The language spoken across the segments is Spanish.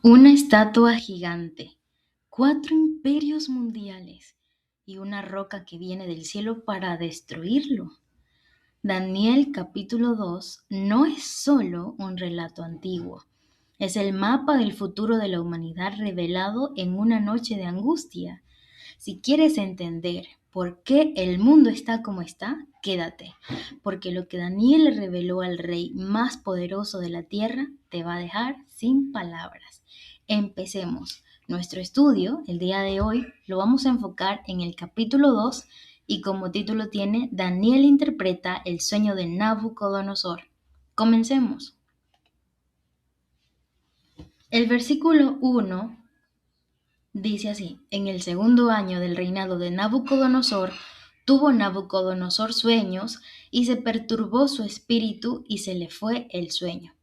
Una estatua gigante, 4 imperios mundiales y una roca que viene del cielo para destruirlo. Daniel capítulo 2 no es solo un relato antiguo, es el mapa del futuro de la humanidad revelado en una noche de angustia. Si quieres entender por qué el mundo está como está, quédate, porque lo que Daniel le reveló al rey más poderoso de la tierra te va a dejar sin palabras. Empecemos. Nuestro estudio, el día de hoy, lo vamos a enfocar en el capítulo 2 y como título tiene Daniel interpreta el sueño de Nabucodonosor. Comencemos. El versículo 1 dice así: en el segundo año del reinado de Nabucodonosor, tuvo Nabucodonosor sueños y se perturbó su espíritu y se le fue el sueño.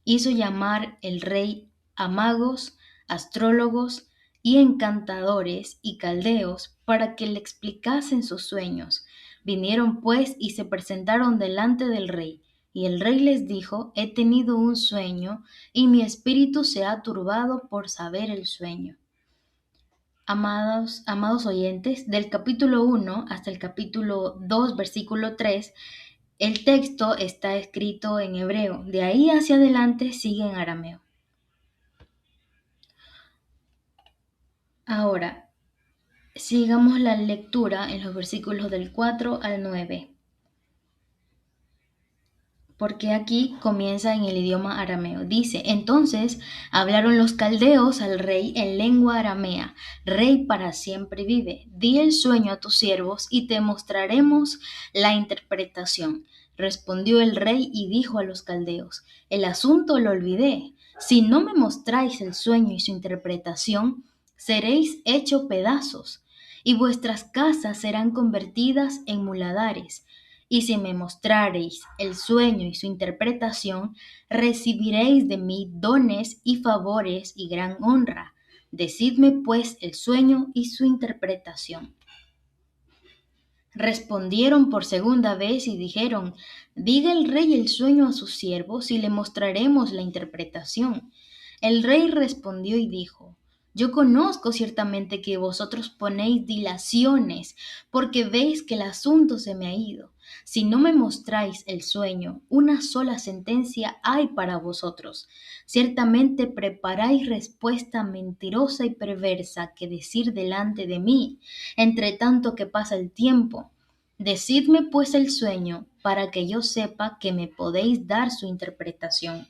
Hizo llamar el rey a magos, astrólogos y encantadores y caldeos para que le explicasen sus sueños. Vinieron pues y se presentaron delante del rey. Y el rey les dijo: he tenido un sueño y mi espíritu se ha turbado por saber el sueño. Amados oyentes, del capítulo 1 hasta el capítulo 2, versículo 3, el texto está escrito en hebreo. De ahí hacia adelante sigue en arameo. Ahora, sigamos la lectura en los versículos del 4 al 9, porque aquí comienza en el idioma arameo. Dice: entonces hablaron los caldeos al rey en lengua aramea: Rey, para siempre vive. Di el sueño a tus siervos y te mostraremos la interpretación. Respondió el rey y dijo a los caldeos: el asunto lo olvidé. Si no me mostráis el sueño y su interpretación, seréis hecho pedazos, y vuestras casas serán convertidas en muladares. Y si me mostrareis el sueño y su interpretación, recibiréis de mí dones y favores y gran honra. Decidme pues el sueño y su interpretación. Respondieron por segunda vez y dijeron: diga el rey el sueño a sus siervos y le mostraremos la interpretación. El rey respondió y dijo: yo conozco ciertamente que vosotros ponéis dilaciones, porque veis que el asunto se me ha ido. Si no me mostráis el sueño, una sola sentencia hay para vosotros. Ciertamente preparáis respuesta mentirosa y perversa que decir delante de mí, entre tanto que pasa el tiempo. Decidme pues el sueño, para que yo sepa que me podéis dar su interpretación.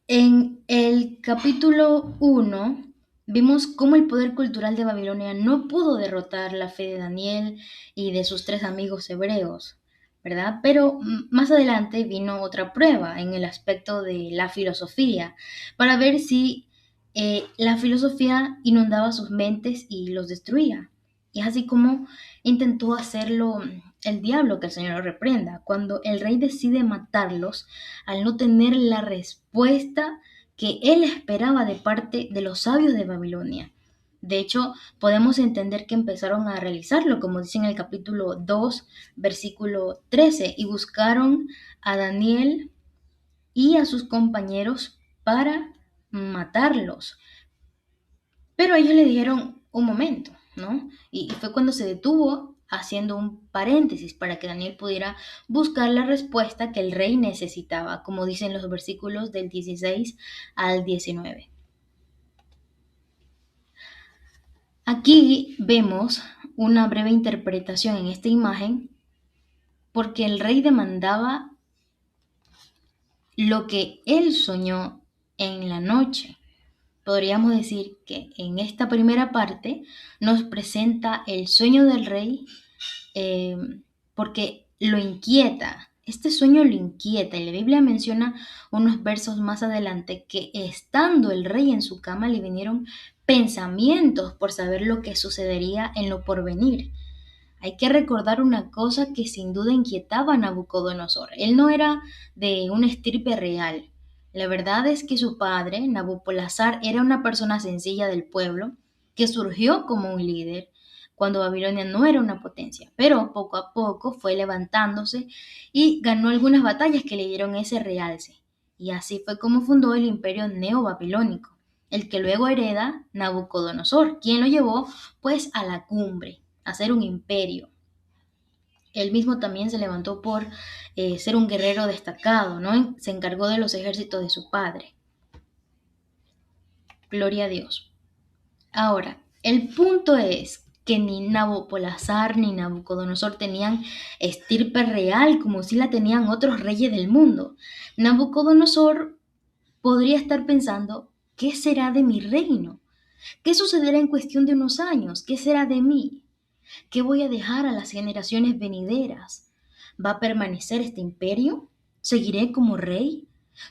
En el capítulo 1 vimos cómo el poder cultural de Babilonia no pudo derrotar la fe de Daniel y de sus tres amigos hebreos, ¿verdad? Pero más adelante vino otra prueba en el aspecto de la filosofía, para ver si la filosofía inundaba sus mentes y los destruía. Y es así como intentó hacerlo el diablo, que el Señor lo reprenda, cuando el rey decide matarlos al no tener la respuesta que él esperaba de parte de los sabios de Babilonia. De hecho, podemos entender que empezaron a realizarlo, como dice en el capítulo 2, versículo 13, y buscaron a Daniel y a sus compañeros para matarlos. Pero ellos le dijeron un momento, ¿no? Y fue cuando se detuvo haciendo un paréntesis para que Daniel pudiera buscar la respuesta que el rey necesitaba, como dicen los versículos del 16 al 19. Aquí vemos una breve interpretación en esta imagen porque el rey demandaba lo que él soñó en la noche. Podríamos decir que en esta primera parte nos presenta el sueño del rey, eh, porque lo inquieta. Este sueño lo inquieta y la Biblia menciona unos versos más adelante que estando el rey en su cama le vinieron pensamientos por saber lo que sucedería en lo porvenir. Hay que recordar una cosa que sin duda inquietaba a Nabucodonosor. Él no era de una estirpe real. La verdad es que su padre, Nabopolassar, era una persona sencilla del pueblo que surgió como un líder cuando Babilonia no era una potencia, pero poco a poco fue levantándose y ganó algunas batallas que le dieron ese realce. Y así fue como fundó el imperio neobabilónico, el que luego hereda Nabucodonosor, quien lo llevó pues a la cumbre, a ser un imperio. Él mismo también se levantó por ser un guerrero destacado, ¿no? Se encargó de los ejércitos de su padre. Gloria a Dios. Ahora, el punto es que ni Nabopolassar ni Nabucodonosor tenían estirpe real como si la tenían otros reyes del mundo. Nabucodonosor podría estar pensando, ¿qué será de mi reino? ¿Qué sucederá en cuestión de unos años? ¿Qué será de mí? ¿Qué voy a dejar a las generaciones venideras? ¿Va a permanecer este imperio? ¿Seguiré como rey?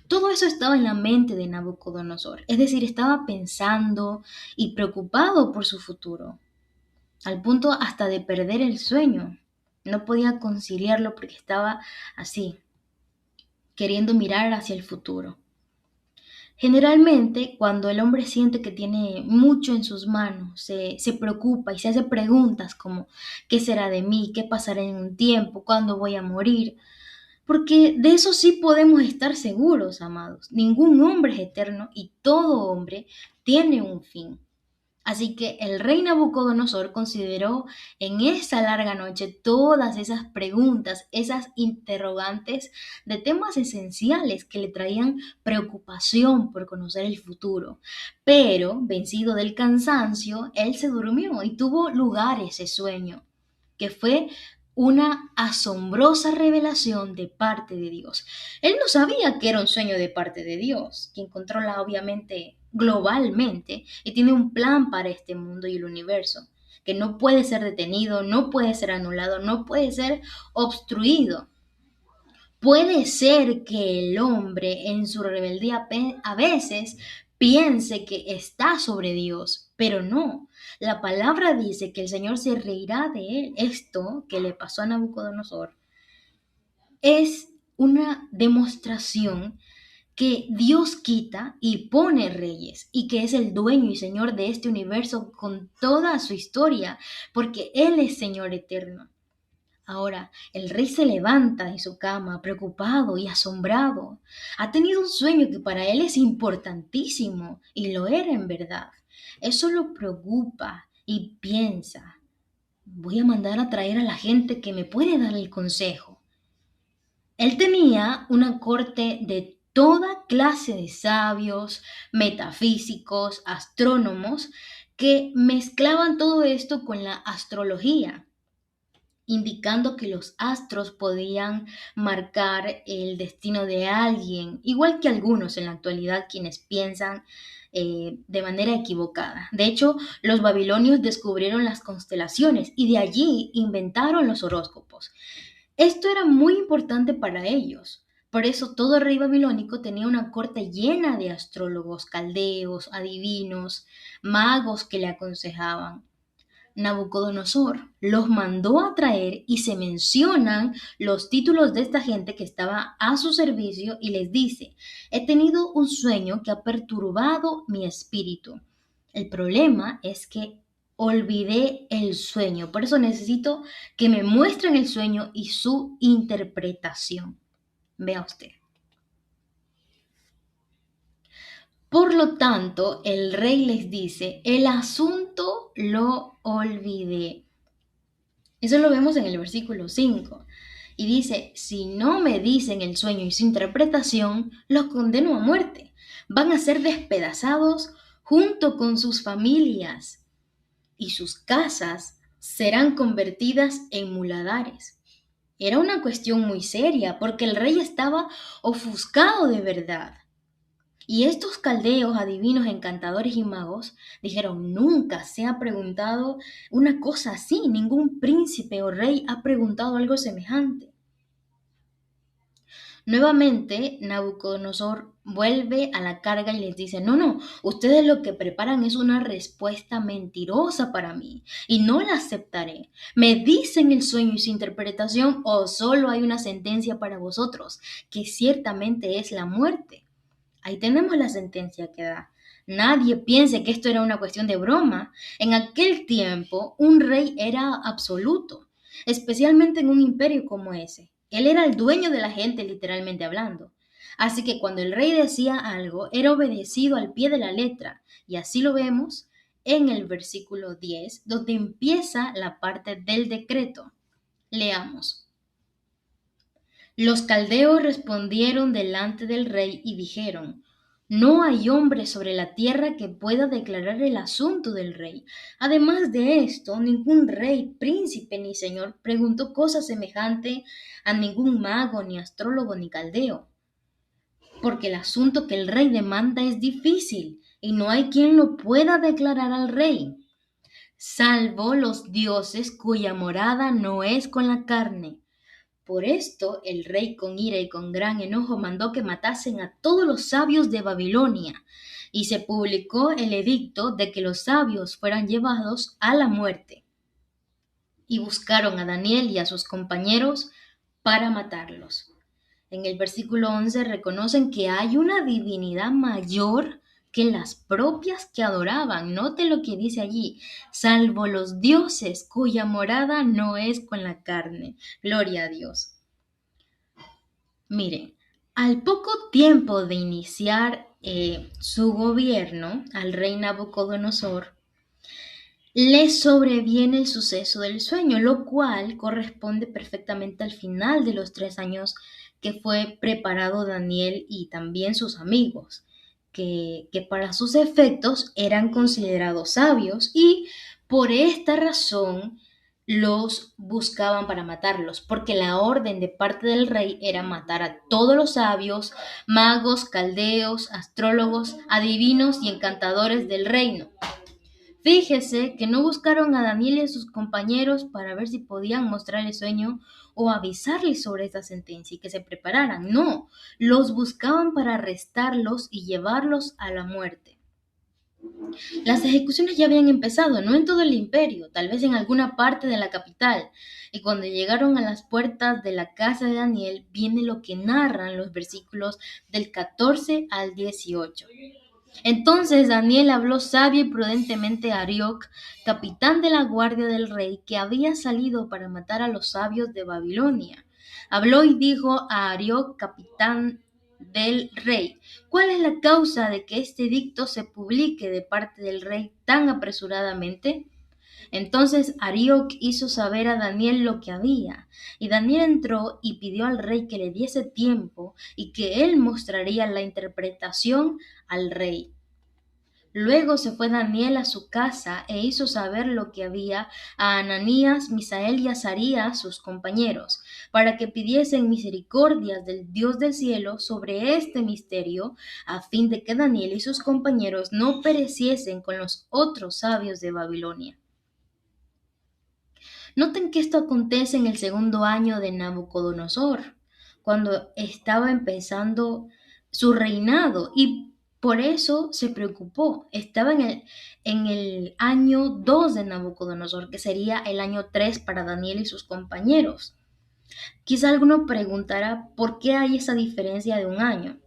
Todo eso estaba en la mente de Nabucodonosor, es decir, estaba pensando y preocupado por su futuro, al punto hasta de perder el sueño. No podía conciliarlo porque estaba así, queriendo mirar hacia el futuro. Generalmente, cuando el hombre siente que tiene mucho en sus manos, se preocupa y se hace preguntas como ¿qué será de mí? ¿Qué pasará en un tiempo? ¿Cuándo voy a morir? Porque de eso sí podemos estar seguros, amados. Ningún hombre es eterno y todo hombre tiene un fin. Así que el rey Nabucodonosor consideró en esa larga noche todas esas preguntas, esas interrogantes de temas esenciales que le traían preocupación por conocer el futuro. Pero, vencido del cansancio, él se durmió y tuvo lugar ese sueño, que fue una asombrosa revelación de parte de Dios. Él no sabía que era un sueño de parte de Dios, quien controla obviamente globalmente y tiene un plan para este mundo y el universo, que no puede ser detenido, no puede ser anulado, no puede ser obstruido. Puede ser que el hombre en su rebeldía a veces piense que está sobre Dios, pero no. La palabra dice que el Señor se reirá de él. Esto que le pasó a Nabucodonosor es una demostración que Dios quita y pone reyes y que es el dueño y señor de este universo con toda su historia, porque Él es Señor eterno. Ahora, el rey se levanta de su cama, preocupado y asombrado. Ha tenido un sueño que para él es importantísimo, y lo era en verdad. Eso lo preocupa y piensa, voy a mandar a traer a la gente que me puede dar el consejo. Él tenía una corte de toda clase de sabios, metafísicos, astrónomos, que mezclaban todo esto con la astrología, indicando que los astros podían marcar el destino de alguien, igual que algunos en la actualidad quienes piensan de manera equivocada. De hecho, los babilonios descubrieron las constelaciones y de allí inventaron los horóscopos. Esto era muy importante para ellos. Por eso todo rey babilónico tenía una corte llena de astrólogos, caldeos, adivinos, magos que le aconsejaban. Nabucodonosor los mandó a traer y se mencionan los títulos de esta gente que estaba a su servicio y les dice, he tenido un sueño que ha perturbado mi espíritu. El problema es que olvidé el sueño, por eso necesito que me muestren el sueño y su interpretación. Vea usted. Por lo tanto, el rey les dice, el asunto lo olvidé. Eso lo vemos en el versículo 5. Y dice, si no me dicen el sueño y su interpretación, los condeno a muerte. Van a ser despedazados junto con sus familias y sus casas serán convertidas en muladares. Era una cuestión muy seria porque el rey estaba ofuscado de verdad. Y estos caldeos, adivinos, encantadores y magos dijeron, nunca se ha preguntado una cosa así, ningún príncipe o rey ha preguntado algo semejante. Nuevamente, Nabucodonosor vuelve a la carga y les dice, no, no, ustedes lo que preparan es una respuesta mentirosa para mí y no la aceptaré. Me dicen el sueño y su interpretación o solo hay una sentencia para vosotros, que ciertamente es la muerte. Ahí tenemos la sentencia que da. Nadie piense que esto era una cuestión de broma. En aquel tiempo, un rey era absoluto, especialmente en un imperio como ese. Él era el dueño de la gente, literalmente hablando. Así que cuando el rey decía algo, era obedecido al pie de la letra. Y así lo vemos en el versículo 10, donde empieza la parte del decreto. Leamos. Los caldeos respondieron delante del rey y dijeron, no hay hombre sobre la tierra que pueda declarar el asunto del rey. Además de esto, ningún rey, príncipe ni señor preguntó cosa semejante a ningún mago, ni astrólogo, ni caldeo, porque el asunto que el rey demanda es difícil y no hay quien lo pueda declarar al rey, salvo los dioses cuya morada no es con la carne. Por esto el rey con ira y con gran enojo mandó que matasen a todos los sabios de Babilonia, y se publicó el edicto de que los sabios fueran llevados a la muerte. Y buscaron a Daniel y a sus compañeros para matarlos. En el versículo 11 reconocen que hay una divinidad mayor que las propias que adoraban. Note lo que dice allí, salvo los dioses cuya morada no es con la carne. Gloria a Dios. Miren, al poco tiempo de iniciar su gobierno, al rey Nabucodonosor, le sobreviene el suceso del sueño, lo cual corresponde perfectamente al final de los 3 años que fue preparado Daniel y también sus amigos, que para sus efectos eran considerados sabios y por esta razón los buscaban para matarlos, porque la orden de parte del rey era matar a todos los sabios, magos, caldeos, astrólogos, adivinos y encantadores del reino. Fíjese que no buscaron a Daniel y a sus compañeros para ver si podían mostrar el sueño o avisarles sobre esta sentencia y que se prepararan. No, los buscaban para arrestarlos y llevarlos a la muerte. Las ejecuciones ya habían empezado, no en todo el imperio, tal vez en alguna parte de la capital. Y cuando llegaron a las puertas de la casa de Daniel, viene lo que narran los versículos del 14 al 18. Entonces Daniel habló sabia y prudentemente a Arioc, capitán de la guardia del rey, que había salido para matar a los sabios de Babilonia. Habló y dijo a Arioc, capitán del rey, ¿cuál es la causa de que este edicto se publique de parte del rey tan apresuradamente? Entonces Arioc hizo saber a Daniel lo que había, y Daniel entró y pidió al rey que le diese tiempo y que él mostraría la interpretación al rey. Luego se fue Daniel a su casa e hizo saber lo que había a Ananías, Misael y Azarías, sus compañeros, para que pidiesen misericordias del Dios del cielo sobre este misterio, a fin de que Daniel y sus compañeros no pereciesen con los otros sabios de Babilonia. Noten que esto acontece en el segundo año de Nabucodonosor, cuando estaba empezando su reinado y por eso se preocupó. Estaba en el año 2 de Nabucodonosor, que sería el año 3 para Daniel y sus compañeros. Quizá alguno preguntará por qué hay esa diferencia de un año.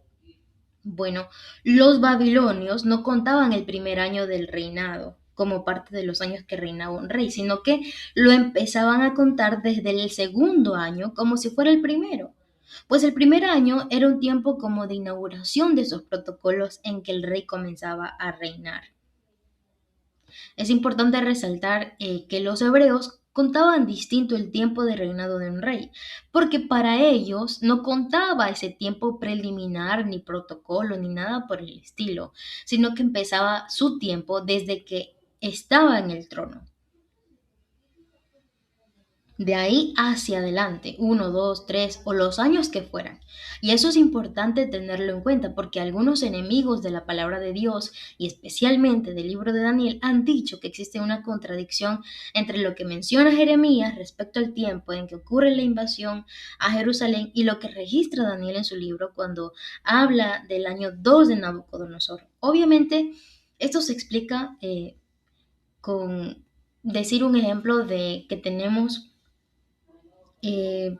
Bueno, los babilonios no contaban el primer año del reinado como parte de los años que reinaba un rey, sino que lo empezaban a contar desde el segundo año como si fuera el primero. Pues el primer año era un tiempo como de inauguración de esos protocolos en que el rey comenzaba a reinar. Es importante resaltar que los hebreos contaban distinto el tiempo de reinado de un rey, porque para ellos no contaba ese tiempo preliminar, ni protocolo, ni nada por el estilo, sino que empezaba su tiempo desde que estaba en el trono. De ahí hacia adelante, 1, 2, 3 o los años que fueran. Y eso es importante tenerlo en cuenta porque algunos enemigos de la palabra de Dios y especialmente del libro de Daniel han dicho que existe una contradicción entre lo que menciona Jeremías respecto al tiempo en que ocurre la invasión a Jerusalén y lo que registra Daniel en su libro cuando habla del año 2 de Nabucodonosor. Obviamente, esto se explica con decir un ejemplo de que tenemos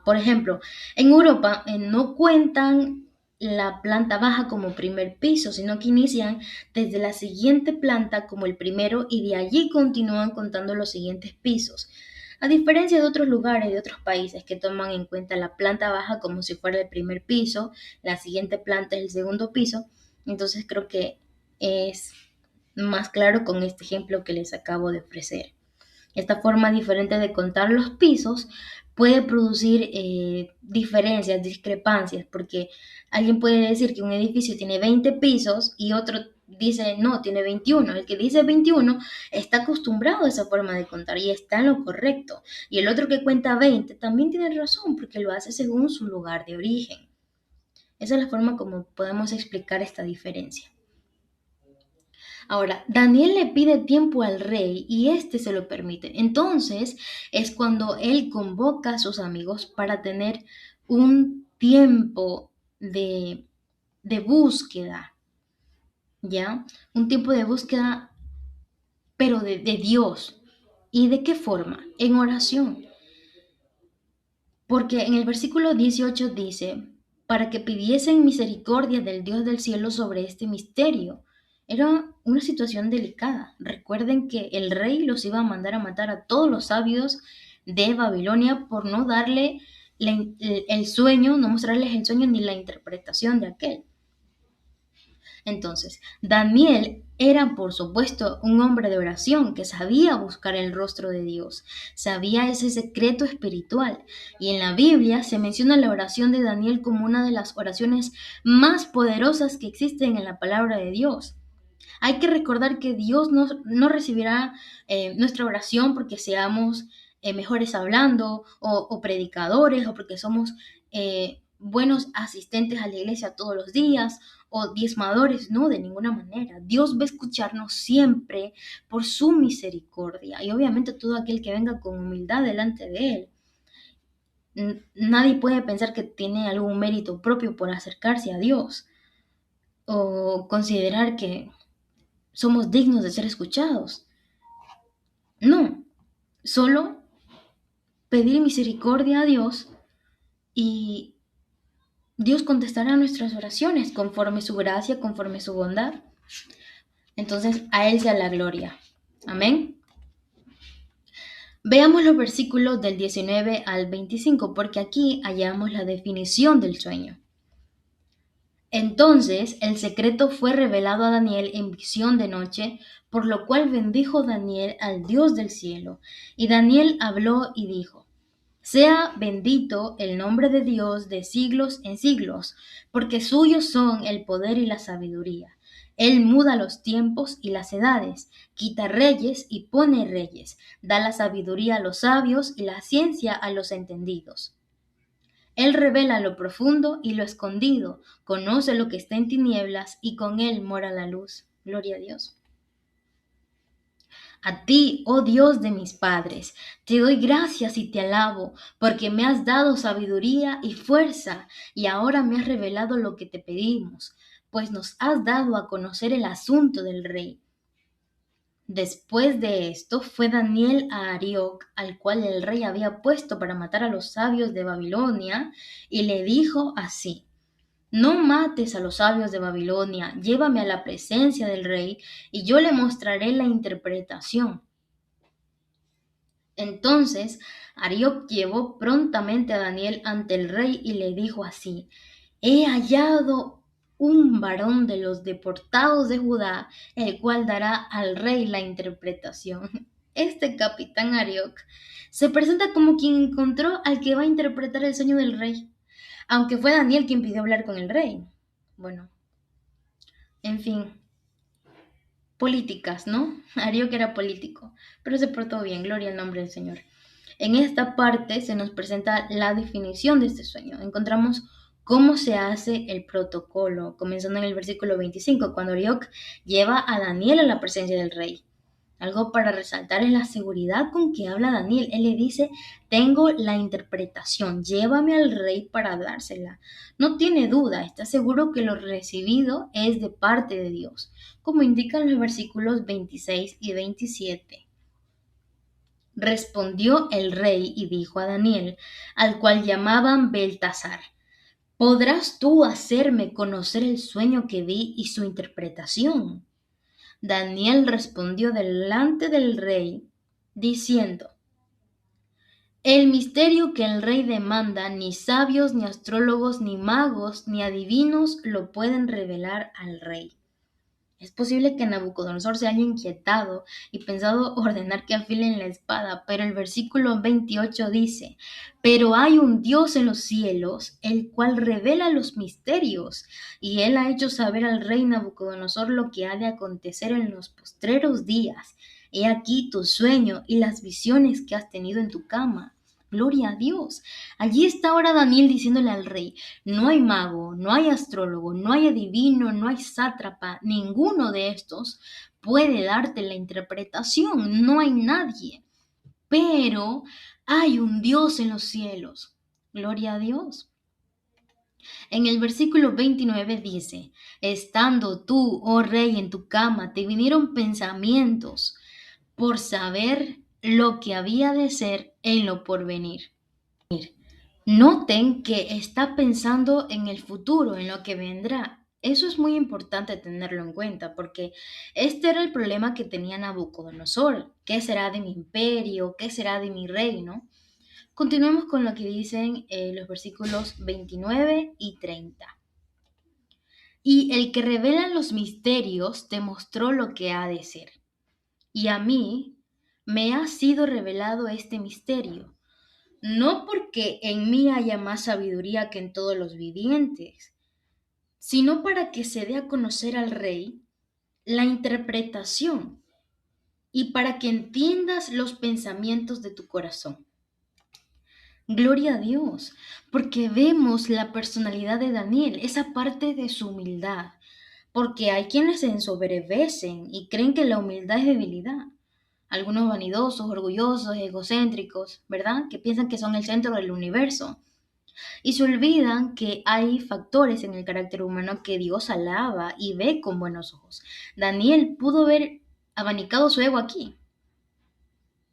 por ejemplo, en Europa no cuentan la planta baja como primer piso, sino que inician desde la siguiente planta como el primero y de allí continúan contando los siguientes pisos. A diferencia de otros lugares, de otros países que toman en cuenta la planta baja como si fuera el primer piso, la siguiente planta es el segundo piso, entonces creo que es más claro con este ejemplo que les acabo de ofrecer. Esta forma diferente de contar los pisos puede producir diferencias, discrepancias, porque alguien puede decir que un edificio tiene 20 pisos y otro dice no, tiene 21. El que dice 21 está acostumbrado a esa forma de contar y está en lo correcto. Y el otro que cuenta 20 también tiene razón porque lo hace según su lugar de origen. Esa es la forma como podemos explicar esta diferencia. Ahora, Daniel le pide tiempo al rey y éste se lo permite. Entonces es cuando él convoca a sus amigos para tener un tiempo de búsqueda, ¿ya? Un tiempo de búsqueda, pero de Dios. ¿Y de qué forma? En oración. Porque en el versículo 18 dice, para que pidiesen misericordia del Dios del cielo sobre este misterio. Era una situación delicada. Recuerden que el rey los iba a mandar a matar a todos los sabios de Babilonia por no darle el sueño, no mostrarles el sueño ni la interpretación de aquel. Entonces, Daniel era, por supuesto, un hombre de oración que sabía buscar el rostro de Dios, sabía ese secreto espiritual. Y en la Biblia se menciona la oración de Daniel como una de las oraciones más poderosas que existen en la palabra de Dios. Hay que recordar que Dios no recibirá nuestra oración porque seamos mejores hablando o predicadores o porque somos buenos asistentes a la iglesia todos los días o diezmadores, no, de ninguna manera. Dios va a escucharnos siempre por su misericordia y obviamente todo aquel que venga con humildad delante de Él. Nadie puede pensar que tiene algún mérito propio por acercarse a Dios o considerar que somos dignos de ser escuchados. No, solo pedir misericordia a Dios y Dios contestará nuestras oraciones conforme su gracia, conforme su bondad. Entonces, a Él sea la gloria. Amén. Veamos los versículos del 19 al 25, porque aquí hallamos la definición del sueño. Entonces el secreto fue revelado a Daniel en visión de noche, por lo cual bendijo Daniel al Dios del cielo. Y Daniel habló y dijo, sea bendito el nombre de Dios de siglos en siglos, porque suyos son el poder y la sabiduría. Él muda los tiempos y las edades, quita reyes y pone reyes, da la sabiduría a los sabios y la ciencia a los entendidos. Él revela lo profundo y lo escondido, conoce lo que está en tinieblas y con él mora la luz. Gloria a Dios. A ti, oh Dios de mis padres, te doy gracias y te alabo, porque me has dado sabiduría y fuerza, y ahora me has revelado lo que te pedimos, pues nos has dado a conocer el asunto del rey. Después de esto fue Daniel a Arioc, al cual el rey había puesto para matar a los sabios de Babilonia, y le dijo así, no mates a los sabios de Babilonia, llévame a la presencia del rey, y yo le mostraré la interpretación. Entonces Arioc llevó prontamente a Daniel ante el rey y le dijo así, he hallado un varón de los deportados de Judá, el cual dará al rey la interpretación. Este capitán Arioc se presenta como quien encontró al que va a interpretar el sueño del rey, aunque fue Daniel quien pidió hablar con el rey. Bueno, en fin, políticas, ¿no? Arioc era político, pero se portó bien, gloria al nombre del Señor. En esta parte se nos presenta la definición de este sueño. Encontramos cómo se hace el protocolo, comenzando en el versículo 25, cuando Arioc lleva a Daniel a la presencia del rey. Algo para resaltar es la seguridad con que habla Daniel. Él le dice, tengo la interpretación, llévame al rey para dársela. No tiene duda, está seguro que lo recibido es de parte de Dios, como indican los versículos 26 y 27. Respondió el rey y dijo a Daniel, al cual llamaban Beltasar, ¿podrás tú hacerme conocer el sueño que vi y su interpretación? Daniel respondió delante del rey, diciendo, El misterio que el rey demanda, ni sabios, ni astrólogos, ni magos, ni adivinos lo pueden revelar al rey. Es posible que Nabucodonosor se haya inquietado y pensado ordenar que afilen la espada, pero el versículo 28 dice, pero hay un Dios en los cielos, el cual revela los misterios, y él ha hecho saber al rey Nabucodonosor lo que ha de acontecer en los postreros días. He aquí tu sueño y las visiones que has tenido en tu cama. Gloria a Dios. Allí está ahora Daniel diciéndole al rey, no hay mago, no hay astrólogo, no hay adivino, no hay sátrapa, ninguno de estos puede darte la interpretación, no hay nadie. Pero hay un Dios en los cielos. Gloria a Dios. En el versículo 29 dice, estando tú, oh rey, en tu cama, te vinieron pensamientos por saber lo que había de ser en lo porvenir. Noten que está pensando en el futuro, en lo que vendrá. Eso es muy importante tenerlo en cuenta porque este era el problema que tenía Nabucodonosor. ¿Qué será de mi imperio? ¿Qué será de mi reino? Continuemos con lo que dicen los versículos 29 y 30. Y el que revela los misterios te mostró lo que ha de ser. Y a mí me ha sido revelado este misterio, no porque en mí haya más sabiduría que en todos los vivientes, sino para que se dé a conocer al rey la interpretación y para que entiendas los pensamientos de tu corazón. Gloria a Dios, porque vemos la personalidad de Daniel, esa parte de su humildad, porque hay quienes se ensoberbecen y creen que la humildad es debilidad. Algunos vanidosos, orgullosos, egocéntricos, ¿verdad? Que piensan que son el centro del universo. Y se olvidan que hay factores en el carácter humano que Dios alaba y ve con buenos ojos. Daniel pudo haber abanicado su ego aquí,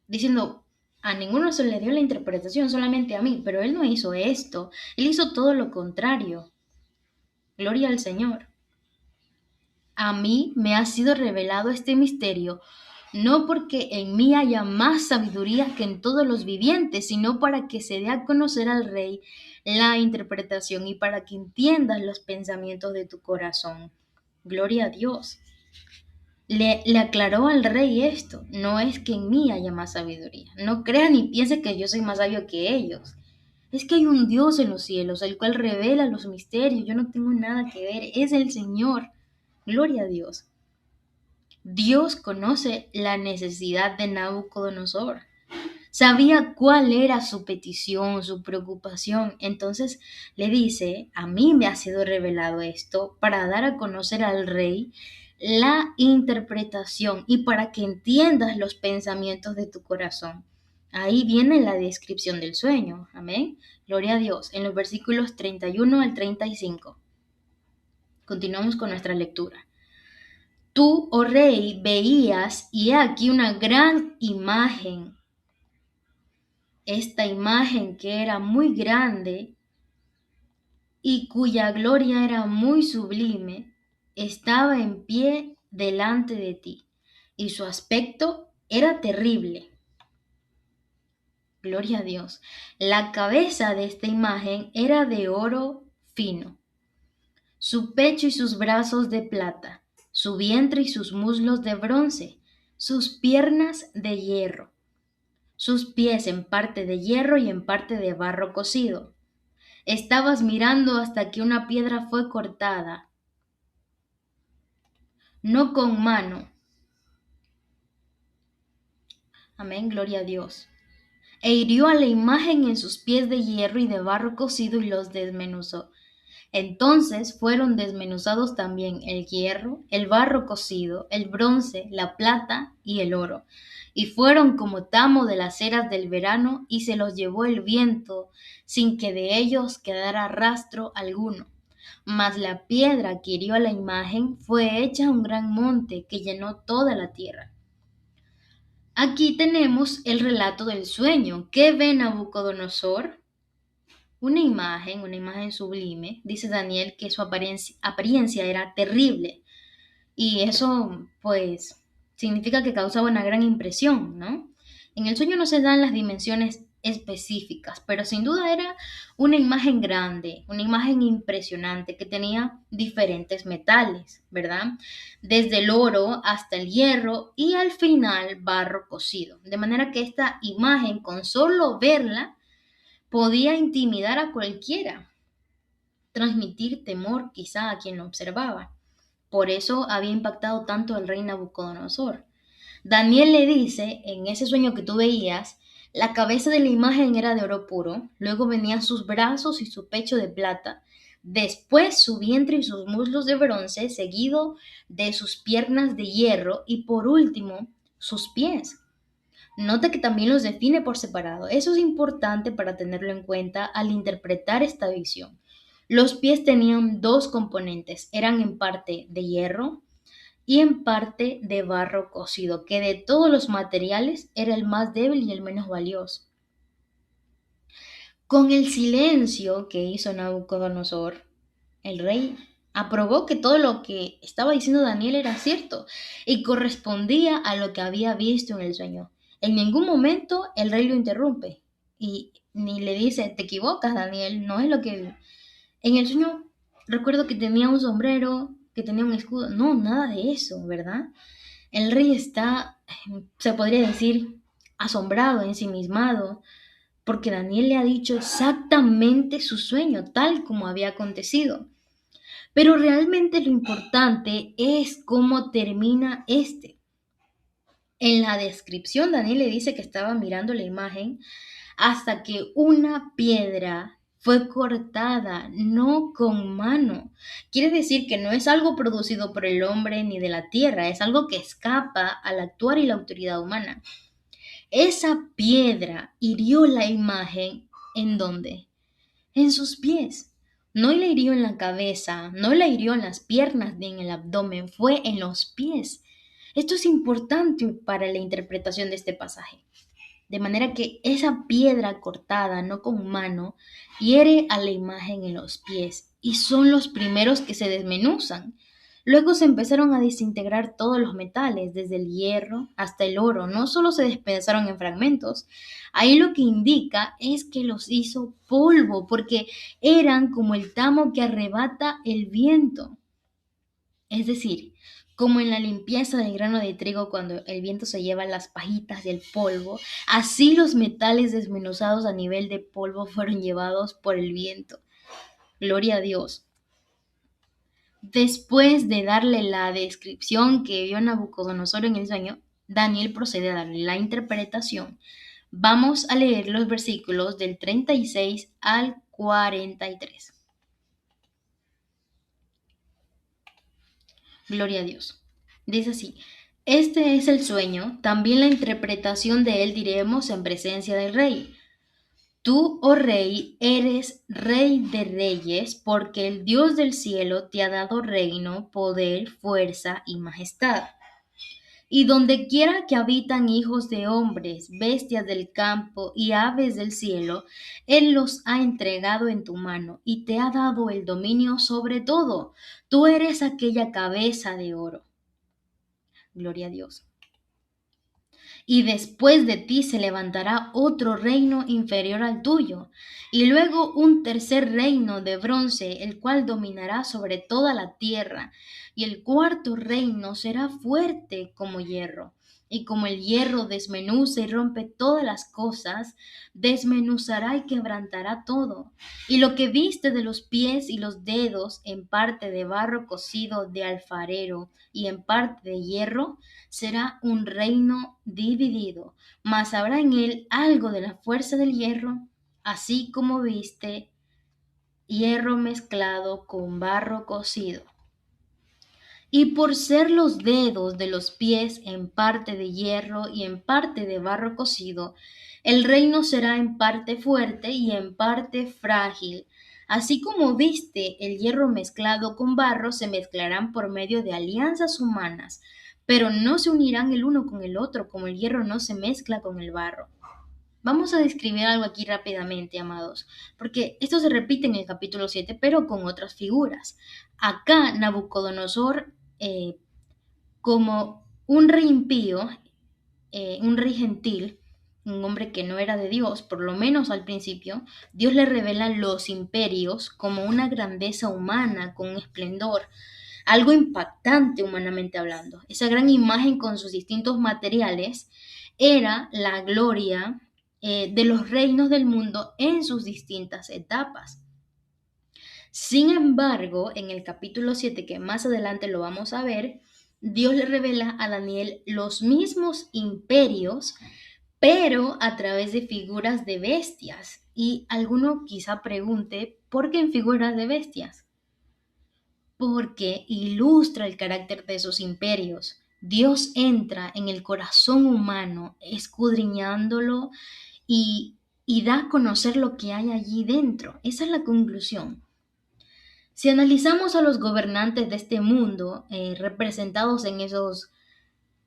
diciendo, a ninguno se le dio la interpretación, solamente a mí, pero él no hizo esto, él hizo todo lo contrario. Gloria al Señor. A mí me ha sido revelado este misterio, no porque en mí haya más sabiduría que en todos los vivientes, sino para que se dé a conocer al rey la interpretación y para que entiendas los pensamientos de tu corazón. Gloria a Dios. Le aclaró al rey esto, no es que en mí haya más sabiduría, no crea ni piense que yo soy más sabio que ellos. Es que hay un Dios en los cielos, el cual revela los misterios, yo no tengo nada que ver, es el Señor. Gloria a Dios. Dios conoce la necesidad de Nabucodonosor. Sabía cuál era su petición, su preocupación. Entonces le dice, a mí me ha sido revelado esto para dar a conocer al rey la interpretación y para que entiendas los pensamientos de tu corazón. Ahí viene la descripción del sueño. Amén. Gloria a Dios. En los versículos 31 al 35. Continuamos con nuestra lectura. Tú, oh rey, veías y he aquí una gran imagen. Esta imagen que era muy grande y cuya gloria era muy sublime, estaba en pie delante de ti, y su aspecto era terrible. Gloria a Dios. La cabeza de esta imagen era de oro fino, su pecho y sus brazos de plata, su vientre y sus muslos de bronce, sus piernas de hierro, sus pies en parte de hierro y en parte de barro cocido. Estabas mirando hasta que una piedra fue cortada, no con mano. Amén, gloria a Dios. E hirió a la imagen en sus pies de hierro y de barro cocido y los desmenuzó. Entonces fueron desmenuzados también el hierro, el barro cocido, el bronce, la plata y el oro, y fueron como tamo de las eras del verano, y se los llevó el viento, sin que de ellos quedara rastro alguno. Mas la piedra que hirió a la imagen fue hecha un gran monte que llenó toda la tierra. Aquí tenemos el relato del sueño. ¿Qué ve Nabucodonosor? Una imagen sublime. Dice Daniel que su apariencia era terrible. Y eso, pues, significa que causaba una gran impresión, ¿no? En el sueño no se dan las dimensiones específicas, pero sin duda era una imagen grande, una imagen impresionante que tenía diferentes metales, ¿verdad? Desde el oro hasta el hierro y al final barro cocido. De manera que esta imagen, con solo verla, podía intimidar a cualquiera, transmitir temor quizá a quien lo observaba. Por eso había impactado tanto al rey Nabucodonosor. Daniel le dice, en ese sueño que tú veías, la cabeza de la imagen era de oro puro, luego venían sus brazos y su pecho de plata, después su vientre y sus muslos de bronce, seguido de sus piernas de hierro y por último sus pies. Nota que también los define por separado. Eso es importante para tenerlo en cuenta al interpretar esta visión. Los pies tenían dos componentes, eran en parte de hierro y en parte de barro cocido, que de todos los materiales era el más débil y el menos valioso. Con el silencio que hizo Nabucodonosor, el rey aprobó que todo lo que estaba diciendo Daniel era cierto y correspondía a lo que había visto en el sueño. En ningún momento el rey lo interrumpe y ni le dice, te equivocas, Daniel, no es lo que vi. En el sueño recuerdo que tenía un sombrero, que tenía un escudo. No, nada de eso, ¿verdad? El rey está, se podría decir, asombrado, ensimismado, porque Daniel le ha dicho exactamente su sueño, tal como había acontecido. Pero realmente lo importante es cómo termina este. En la descripción, Daniel le dice que estaba mirando la imagen hasta que una piedra fue cortada, no con mano. Quiere decir que no es algo producido por el hombre ni de la tierra, es algo que escapa al actuar y la autoridad humana. Esa piedra hirió la imagen ¿en dónde? En sus pies. No le hirió en la cabeza, no le hirió en las piernas ni en el abdomen, fue en los pies. Esto es importante para la interpretación de este pasaje. De manera que esa piedra cortada, no con mano, hiere a la imagen en los pies y son los primeros que se desmenuzan. Luego se empezaron a desintegrar todos los metales, desde el hierro hasta el oro. No solo se despedazaron en fragmentos, ahí lo que indica es que los hizo polvo, porque eran como el tamo que arrebata el viento. Es decir, como en la limpieza del grano de trigo cuando el viento se lleva las pajitas y el polvo, así los metales desmenuzados a nivel de polvo fueron llevados por el viento. Gloria a Dios. Después de darle la descripción que vio Nabucodonosor en el sueño, Daniel procede a darle la interpretación. Vamos a leer los versículos del 36 al 43. Gloria a Dios. Dice así, este es el sueño, también la interpretación de él diremos en presencia del rey. Tú, oh rey, eres rey de reyes, porque el Dios del cielo te ha dado reino, poder, fuerza y majestad. Y donde quiera que habitan hijos de hombres, bestias del campo y aves del cielo, Él los ha entregado en tu mano y te ha dado el dominio sobre todo. Tú eres aquella cabeza de oro. Gloria a Dios. Y después de ti se levantará otro reino inferior al tuyo, y luego un tercer reino de bronce, el cual dominará sobre toda la tierra, y el cuarto reino será fuerte como hierro. Y como el hierro desmenuza y rompe todas las cosas, desmenuzará y quebrantará todo. Y lo que viste de los pies y los dedos, en parte de barro cocido de alfarero y en parte de hierro, será un reino dividido, mas habrá en él algo de la fuerza del hierro, así como viste hierro mezclado con barro cocido. Y por ser los dedos de los pies en parte de hierro y en parte de barro cocido, el reino será en parte fuerte y en parte frágil. Así como viste el hierro mezclado con barro, se mezclarán por medio de alianzas humanas, pero no se unirán el uno con el otro, como el hierro no se mezcla con el barro. Vamos a describir algo aquí rápidamente, amados, porque esto se repite en el capítulo 7, pero con otras figuras. Acá Nabucodonosor, como un rey impío, un rey gentil, un hombre que no era de Dios, por lo menos al principio, Dios le revela los imperios como una grandeza humana, con un esplendor, algo impactante humanamente hablando. Esa gran imagen con sus distintos materiales era la gloria de los reinos del mundo en sus distintas etapas. Sin embargo, en el capítulo 7, que más adelante lo vamos a ver, Dios le revela a Daniel los mismos imperios, pero a través de figuras de bestias. Y alguno quizá pregunte, ¿por qué en figuras de bestias? Porque ilustra el carácter de esos imperios. Dios entra en el corazón humano, escudriñándolo y da a conocer lo que hay allí dentro. Esa es la conclusión. Si analizamos a los gobernantes de este mundo, representados en esos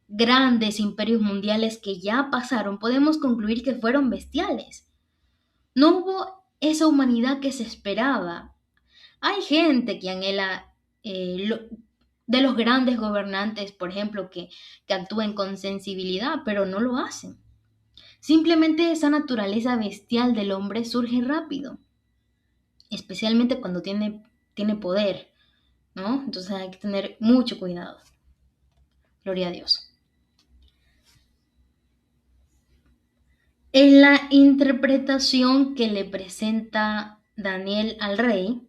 grandes imperios mundiales que ya pasaron, podemos concluir que fueron bestiales. No hubo esa humanidad que se esperaba. Hay gente que anhela de los grandes gobernantes, por ejemplo, que actúen con sensibilidad, pero no lo hacen. Simplemente esa naturaleza bestial del hombre surge rápido, especialmente cuando tiene poder, ¿no? Entonces hay que tener mucho cuidado. Gloria a Dios. En la interpretación que le presenta Daniel al rey,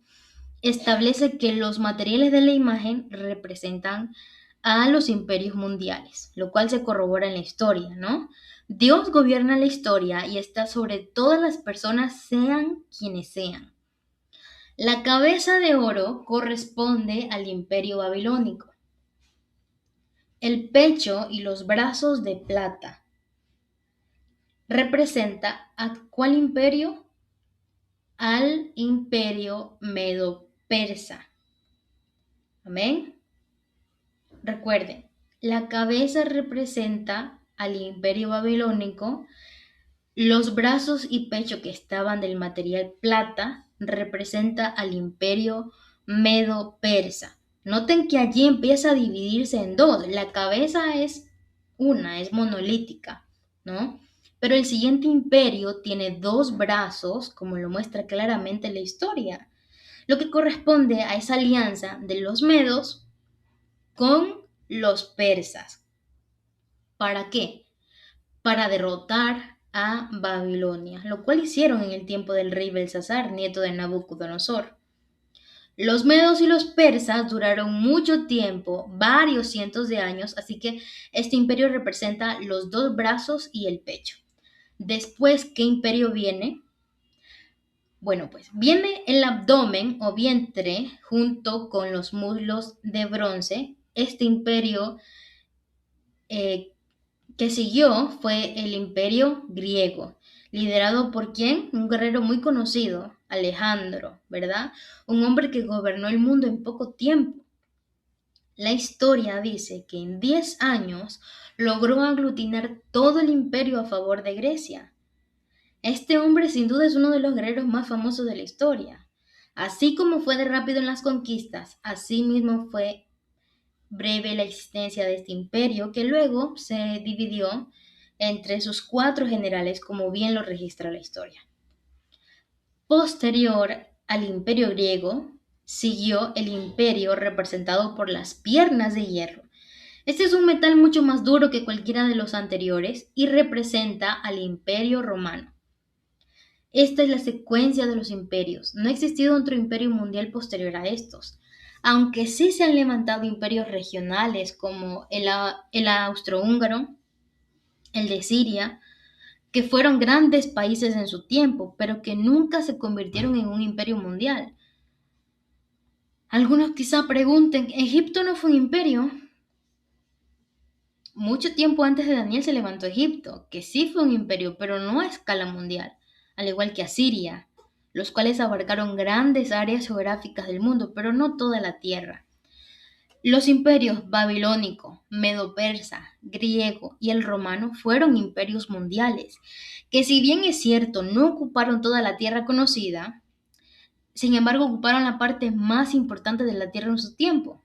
establece que los materiales de la imagen representan a los imperios mundiales, lo cual se corrobora en la historia, ¿no? Dios gobierna la historia y está sobre todas las personas, sean quienes sean. La cabeza de oro corresponde al imperio babilónico. El pecho y los brazos de plata representa a ¿cuál imperio? Al imperio medo-persa. Amén. Recuerden, la cabeza representa al imperio babilónico, los brazos y pecho que estaban del material plata representa al imperio medo-persa. Noten que allí empieza a dividirse en dos. La cabeza es es monolítica, ¿no? Pero el siguiente imperio tiene dos brazos, como lo muestra claramente la historia, lo que corresponde a esa alianza de los medos con los persas. ¿Para qué? Para derrotar a Babilonia, lo cual hicieron en el tiempo del rey Belsasar, nieto de Nabucodonosor. Los medos y los persas duraron mucho tiempo, varios cientos de años, así que este imperio representa los dos brazos y el pecho. Después, ¿qué imperio viene? Bueno, pues viene el abdomen o vientre junto con los muslos de bronce. Este imperio eh, que siguió fue el imperio griego, liderado por ¿quién? Un guerrero muy conocido, Alejandro, ¿verdad? Un hombre que gobernó el mundo en poco tiempo. La historia dice que en 10 años logró aglutinar todo el imperio a favor de Grecia. Este hombre sin duda es uno de los guerreros más famosos de la historia. Así como fue de rápido en las conquistas, así mismo fue breve la existencia de este imperio, que luego se dividió entre sus 4 generales, como bien lo registra la historia. Posterior al imperio griego, siguió el imperio representado por las piernas de hierro. Este es un metal mucho más duro que cualquiera de los anteriores y representa al imperio romano. Esta es la secuencia de los imperios. No ha existido otro imperio mundial posterior a estos, aunque sí se han levantado imperios regionales como el austrohúngaro, el de Siria, que fueron grandes países en su tiempo, pero que nunca se convirtieron en un imperio mundial. Algunos quizá pregunten, ¿Egipto no fue un imperio? Mucho tiempo antes de Daniel se levantó Egipto, que sí fue un imperio, pero no a escala mundial, al igual que Asiria, los cuales abarcaron grandes áreas geográficas del mundo, pero no toda la tierra. Los imperios babilónico, medo-persa, griego y el romano fueron imperios mundiales, que si bien es cierto no ocuparon toda la tierra conocida, sin embargo ocuparon la parte más importante de la tierra en su tiempo.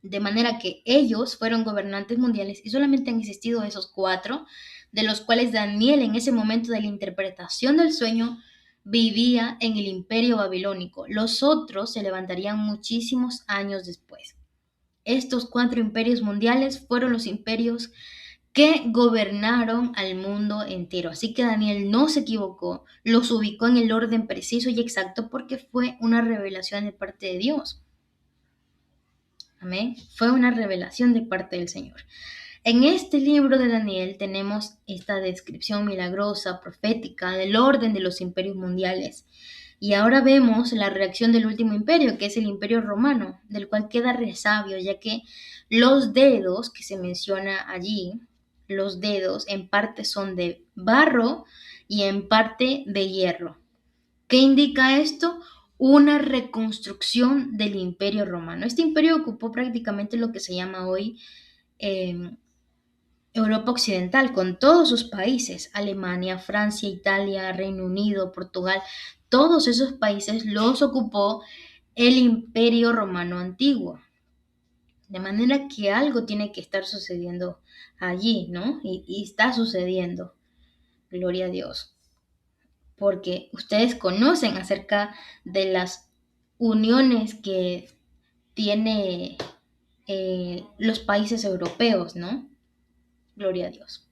De manera que ellos fueron gobernantes mundiales y solamente han existido esos 4 de los cuales Daniel en ese momento de la interpretación del sueño vivía en el imperio babilónico. Los otros se levantarían muchísimos años después. Estos 4 imperios mundiales fueron los imperios que gobernaron al mundo entero. Así que Daniel no se equivocó, los ubicó en el orden preciso y exacto porque fue una revelación de parte de Dios. Amén. Fue una revelación de parte del Señor. En este libro de Daniel tenemos esta descripción milagrosa, profética, del orden de los imperios mundiales. Y ahora vemos la reacción del último imperio, que es el imperio romano, del cual queda resabio, ya que los dedos que se menciona allí, los dedos en parte son de barro y en parte de hierro. ¿Qué indica esto? Una reconstrucción del imperio romano. Este imperio ocupó prácticamente lo que se llama hoy Europa Occidental, con todos sus países, Alemania, Francia, Italia, Reino Unido, Portugal, todos esos países los ocupó el Imperio Romano Antiguo. De manera que algo tiene que estar sucediendo allí, ¿no? Y está sucediendo. Gloria a Dios. Porque ustedes conocen acerca de las uniones que tiene los países europeos, ¿no? Gloria a Dios.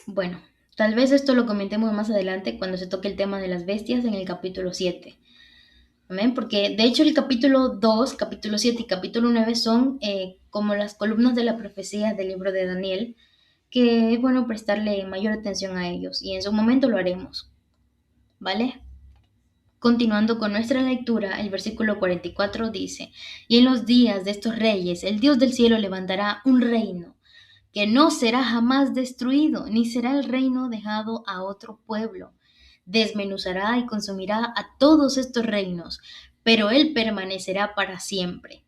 Bueno, tal vez esto lo comentemos más adelante cuando se toque el tema de las bestias en el capítulo 7. ¿Amén? Porque de hecho el capítulo 2, capítulo 7 y capítulo 9 son como las columnas de la profecía del libro de Daniel, que es bueno prestarle mayor atención a ellos y en su momento lo haremos. ¿Vale? Continuando con nuestra lectura, el versículo 44 dice, y en los días de estos reyes, el Dios del cielo levantará un reino que no será jamás destruido, ni será el reino dejado a otro pueblo. Desmenuzará y consumirá a todos estos reinos, pero él permanecerá para siempre.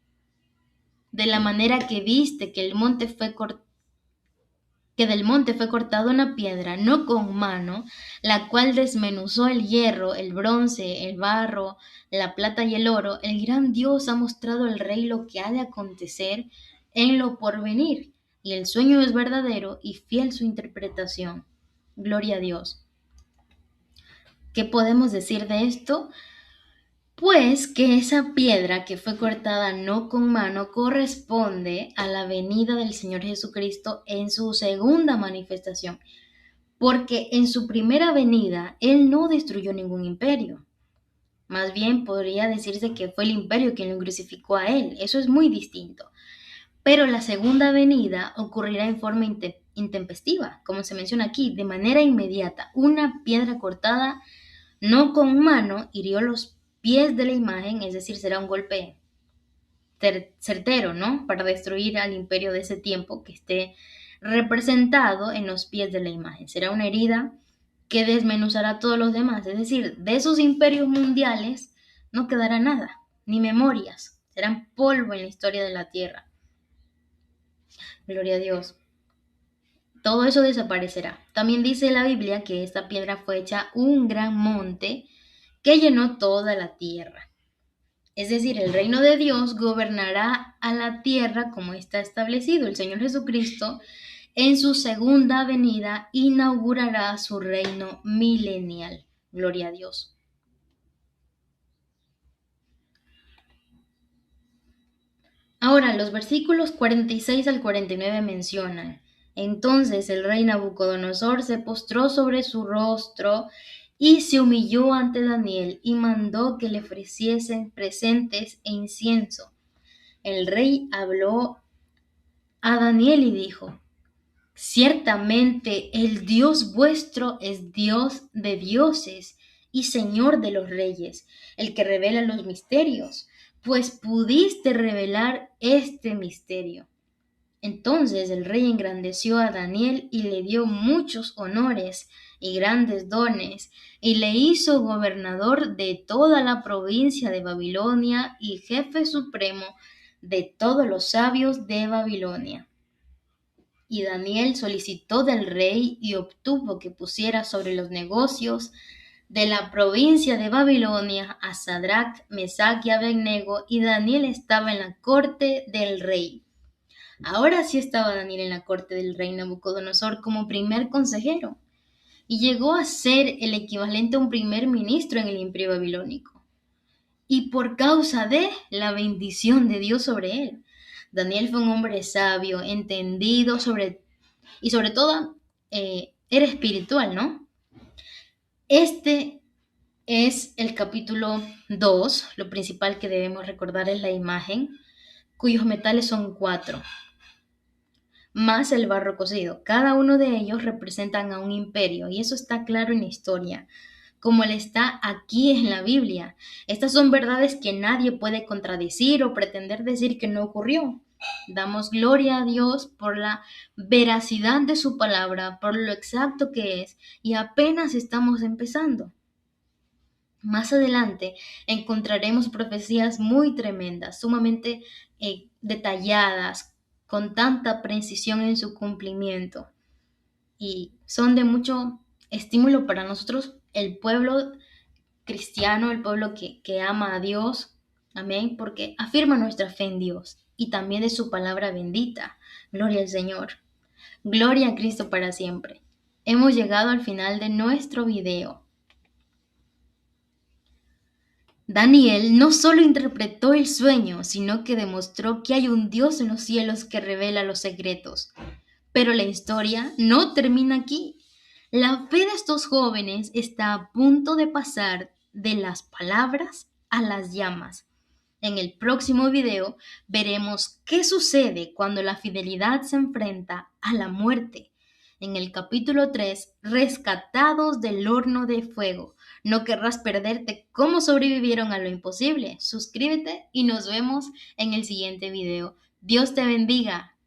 De la manera que viste que del monte fue cortada una piedra, no con mano, la cual desmenuzó el hierro, el bronce, el barro, la plata y el oro, el gran Dios ha mostrado al rey lo que ha de acontecer en lo porvenir, y el sueño es verdadero y fiel su interpretación. Gloria a Dios. ¿Qué podemos decir de esto? Pues que esa piedra que fue cortada no con mano corresponde a la venida del Señor Jesucristo en su segunda manifestación, porque en su primera venida Él no destruyó ningún imperio. Más bien podría decirse que fue el imperio quien lo crucificó a Él. Eso es muy distinto. Pero la segunda venida ocurrirá en forma intempestiva, como se menciona aquí, de manera inmediata. Una piedra cortada no con mano hirió los pies de la imagen, es decir, será un golpe certero, ¿no? Para destruir al imperio de ese tiempo que esté representado en los pies de la imagen. Será una herida que desmenuzará a todos los demás. Es decir, de esos imperios mundiales no quedará nada, ni memorias. Serán polvo en la historia de la tierra. Gloria a Dios. Todo eso desaparecerá. También dice la Biblia que esta piedra fue hecha un gran monte que llenó toda la tierra. Es decir, el reino de Dios gobernará a la tierra como está establecido. El Señor Jesucristo en su segunda venida inaugurará su reino milenial. Gloria a Dios. Ahora, los versículos 46 al 49 mencionan, entonces el rey Nabucodonosor se postró sobre su rostro y se humilló ante Daniel y mandó que le ofreciesen presentes e incienso. El rey habló a Daniel y dijo, ciertamente el Dios vuestro es Dios de dioses y Señor de los reyes, el que revela los misterios, pues pudiste revelar este misterio. Entonces el rey engrandeció a Daniel y le dio muchos honores y grandes dones, y le hizo gobernador de toda la provincia de Babilonia y jefe supremo de todos los sabios de Babilonia. Y Daniel solicitó del rey y obtuvo que pusiera sobre los negocios de la provincia de Babilonia a Sadrach, Mesach y Abednego, y Daniel estaba en la corte del rey. Ahora sí estaba Daniel en la corte del rey Nabucodonosor como primer consejero y llegó a ser el equivalente a un primer ministro en el imperio babilónico. Y por causa de la bendición de Dios sobre él. Daniel fue un hombre sabio, entendido y sobre todo era espiritual, ¿no? Este es el capítulo 2. Lo principal que debemos recordar es la imagen, cuyos metales son 4, más el barro cocido. Cada uno de ellos representan a un imperio y eso está claro en la historia, como le está aquí en la Biblia. Estas son verdades que nadie puede contradecir o pretender decir que no ocurrió. Damos gloria a Dios por la veracidad de su palabra, por lo exacto que es, y apenas estamos empezando. Más adelante encontraremos profecías muy tremendas, sumamente detalladas, con tanta precisión en su cumplimiento. Y son de mucho estímulo para nosotros, el pueblo cristiano, el pueblo que ama a Dios. Amén, porque afirma nuestra fe en Dios y también de su palabra bendita. Gloria al Señor. Gloria a Cristo para siempre. Hemos llegado al final de nuestro video. Daniel no solo interpretó el sueño, sino que demostró que hay un Dios en los cielos que revela los secretos. Pero la historia no termina aquí. La fe de estos jóvenes está a punto de pasar de las palabras a las llamas. En el próximo video veremos qué sucede cuando la fidelidad se enfrenta a la muerte. En el capítulo 3, rescatados del horno de fuego. No querrás perderte cómo sobrevivieron a lo imposible. Suscríbete y nos vemos en el siguiente video. Dios te bendiga.